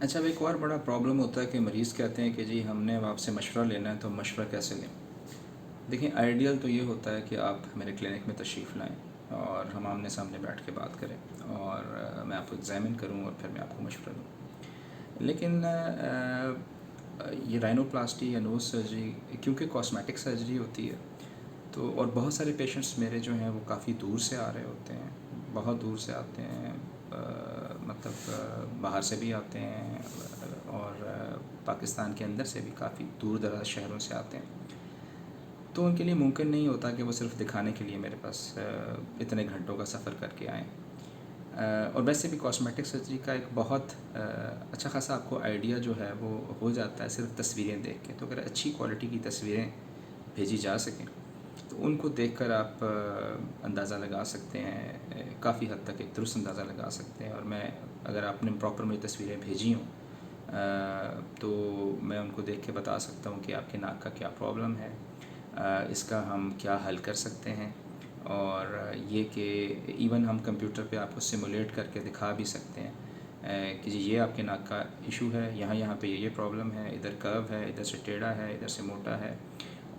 अच्छा, अब एक और बड़ा प्रॉब्लम होता है कि मरीज़ कहते हैं कि जी हमने अब आपसे मशवरा लेना है, तो मशवरा कैसे लें? देखिए, आइडियल तो ये होता है कि आप मेरे क्लिनिक में तशरीफ़ लाएँ और हम आमने सामने बैठ के बात करें और मैं आपको एग्ज़ामिन करूँ और फिर मैं आपको मशवरा दूँ। लेकिन ये राइनोप्लास्टी या नोज़ सर्जरी क्योंकि कॉस्मेटिक सर्जरी होती है, तो और बहुत सारे पेशेंट्स मेरे जो हैं वो काफ़ी दूर से आ रहे होते हैं, बहुत दूर से आते हैं, मतलब बाहर से भी आते हैं और पाकिस्तान के अंदर से भी काफ़ी दूर दराज शहरों से आते हैं। तो उनके लिए मुमकिन नहीं होता कि वो सिर्फ़ दिखाने के लिए मेरे पास इतने घंटों का सफ़र करके आएँ। और वैसे भी कॉस्मेटिक सर्जरी का एक बहुत अच्छा ख़ासा आपको आइडिया जो है वो हो जाता है सिर्फ़ तस्वीरें देख के। तो अगर अच्छी क्वालिटी की तस्वीरें भेजी जा सकें तो उनको देखकर आप अंदाज़ा लगा सकते हैं, काफ़ी हद तक एक दुरुस्त अंदाज़ा लगा सकते हैं। और मैं, अगर आपने प्रॉपर मुझे तस्वीरें भेजी हों तो मैं उनको देख के बता सकता हूँ कि आपके नाक का क्या प्रॉब्लम है, इसका हम क्या हल कर सकते हैं। और ये कि इवन हम कंप्यूटर पे आपको सिमुलेट करके दिखा भी सकते हैं कि जी ये आपके नाक का इशू है, यहाँ यहाँ पे ये प्रॉब्लम है, इधर कर्व है, इधर से टेढ़ा है, इधर से मोटा है,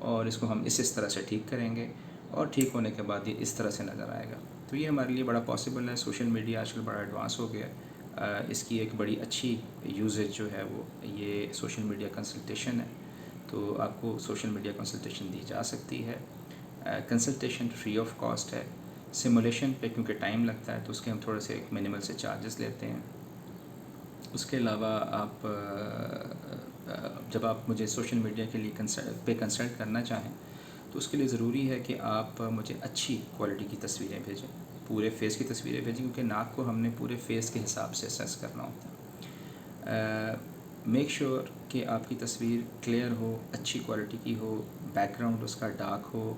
और इसको हम इस तरह से ठीक करेंगे और ठीक होने के बाद ये इस तरह से नज़र आएगा। तो ये हमारे लिए बड़ा पॉसिबल है। सोशल मीडिया आजकल बड़ा एडवांस हो गया है। इसकी एक बड़ी अच्छी यूजेज जो है वो ये सोशल मीडिया कंसल्टेशन है। तो आपको सोशल मीडिया कंसल्टेशन दी जा सकती है। कंसल्टेशन फ्री ऑफ कॉस्ट है। सिमुलेशन पे क्योंकि टाइम लगता है तो उसके हम थोड़े से मिनिमल से चार्जेस लेते हैं। उसके अलावा आप जब आप मुझे सोशल मीडिया के लिए कंसल्ट करना चाहें तो उसके लिए ज़रूरी है कि आप मुझे अच्छी क्वालिटी की तस्वीरें भेजें, पूरे फेस की तस्वीरें भेजें, क्योंकि नाक को हमने पूरे फेस के हिसाब से असेस करना होता है। मेक श्योर कि आपकी तस्वीर क्लियर हो, अच्छी क्वालिटी की हो, बैकग्राउंड उसका डार्क हो,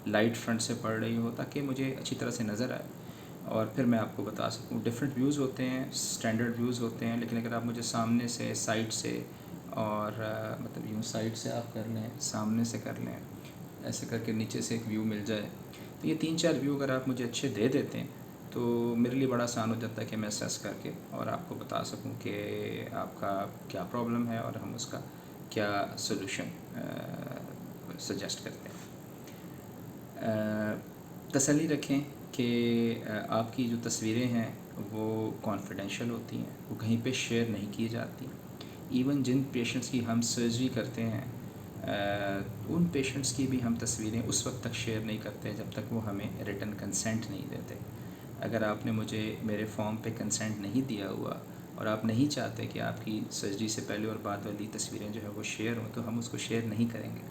लाइट फ्रंट से पड़ रही हो, ताकि मुझे अच्छी तरह से नज़र आए और फिर मैं आपको बता सकूँ। डिफरेंट व्यूज़ होते हैं, स्टैंडर्ड व्यूज़ होते हैं, लेकिन अगर आप मुझे सामने से, साइड से और मतलब यूँ साइड से आप कर लें, सामने से कर लें, ऐसे करके नीचे से एक व्यू मिल जाए, तो ये 3-4 व्यू अगर आप मुझे अच्छे दे देते हैं तो मेरे लिए बड़ा आसान हो जाता है कि मैं असेस करके और आपको बता सकूं कि आपका क्या प्रॉब्लम है और हम उसका क्या सॉल्यूशन सजेस्ट करते हैं। तसल्ली रखें कि आपकी जो तस्वीरें हैं वो कॉन्फिडेंशियल होती हैं, वो कहीं पे शेयर नहीं की जाती। इवन जिन पेशेंट्स की हम सर्जरी करते हैं उन पेशेंट्स की भी हम तस्वीरें उस वक्त तक शेयर नहीं करते जब तक वो हमें रिटन कंसेंट नहीं देते। अगर आपने मुझे मेरे फॉर्म पे कंसेंट नहीं दिया हुआ और आप नहीं चाहते कि आपकी सर्जरी से पहले और बाद वाली तस्वीरें जो है वो शेयर हों, तो हम उसको शेयर नहीं करेंगे।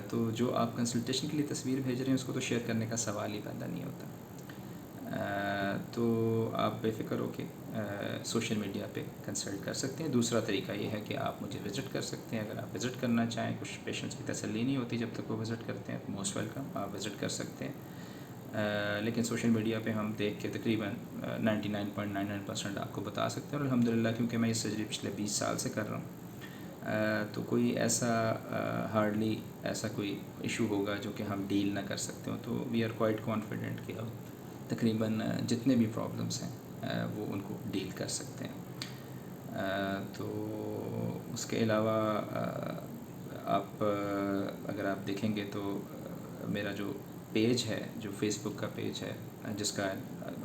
तो जो आप कंसल्टेशन के लिए तस्वीर भेज रहे हैं उसको तो शेयर करने का सवाल ही पैदा नहीं होता। तो आप बेफ़िक्र होके सोशल मीडिया पे कंसल्ट कर सकते हैं। दूसरा तरीका ये है कि आप मुझे विज़िट कर सकते हैं। अगर आप विज़िट करना चाहें, कुछ पेशेंट्स की तसल्ली नहीं होती जब तक वो विज़िट करते हैं, तो मोस्ट वेलकम, आप विज़िट कर सकते हैं। लेकिन सोशल मीडिया पे हम देख के तकरीबन 99.99% आपको बता सकते हैं। और अल्हम्दुलिल्लाह, क्योंकि मैं ये सर्जरी पिछले 20 साल से कर रहा हूँ, तो कोई ऐसा हार्डली ऐसा कोई इशू होगा जो कि हम डील ना कर सकते हो। तो वी आर क्वाइट कॉन्फिडेंट कि हम तकरीबन जितने भी प्रॉब्लम्स हैं वो उनको डील कर सकते हैं। तो उसके अलावा आप अगर आप देखेंगे तो मेरा जो पेज है, जो फेसबुक का पेज है, जिसका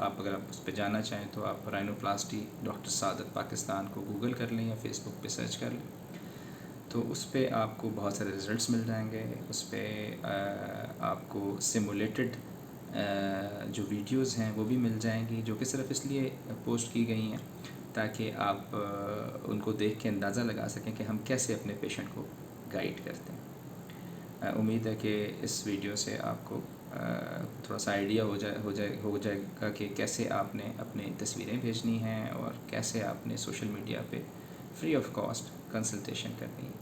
आप अगर आप उस पर जाना चाहें तो आप राइनोप्लास्टी डॉक्टर सादत पाकिस्तान को गूगल कर लें या फेसबुक पे सर्च कर लें, तो उस पर आपको बहुत सारे रिज़ल्ट्स मिल जाएंगे। उस पर आपको सिमुलेटेड जो वीडियोस हैं वो भी मिल जाएंगी, जो कि सिर्फ इसलिए पोस्ट की गई हैं ताकि आप उनको देख के अंदाज़ा लगा सकें कि हम कैसे अपने पेशेंट को गाइड करते हैं। उम्मीद है कि इस वीडियो से आपको थोड़ा सा आइडिया हो जाएगा कि कैसे आपने अपनी तस्वीरें भेजनी हैं और कैसे आपने सोशल मीडिया पे फ्री ऑफ कॉस्ट कंसल्टेशन करनी है।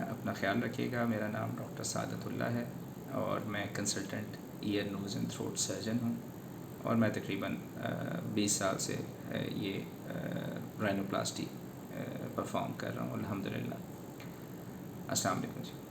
अपना ख्याल रखिएगा। मेरा नाम डॉक्टर सादतुल्लाह है और मैं consultant ear nose and throat surgeon हूँ और मैं तकरीबन 20 साल से ये राइनोप्लास्टी परफॉर्म कर रहा हूँ अल्हम्दुलिल्लाह। अस्सलाम वालेकुम जी।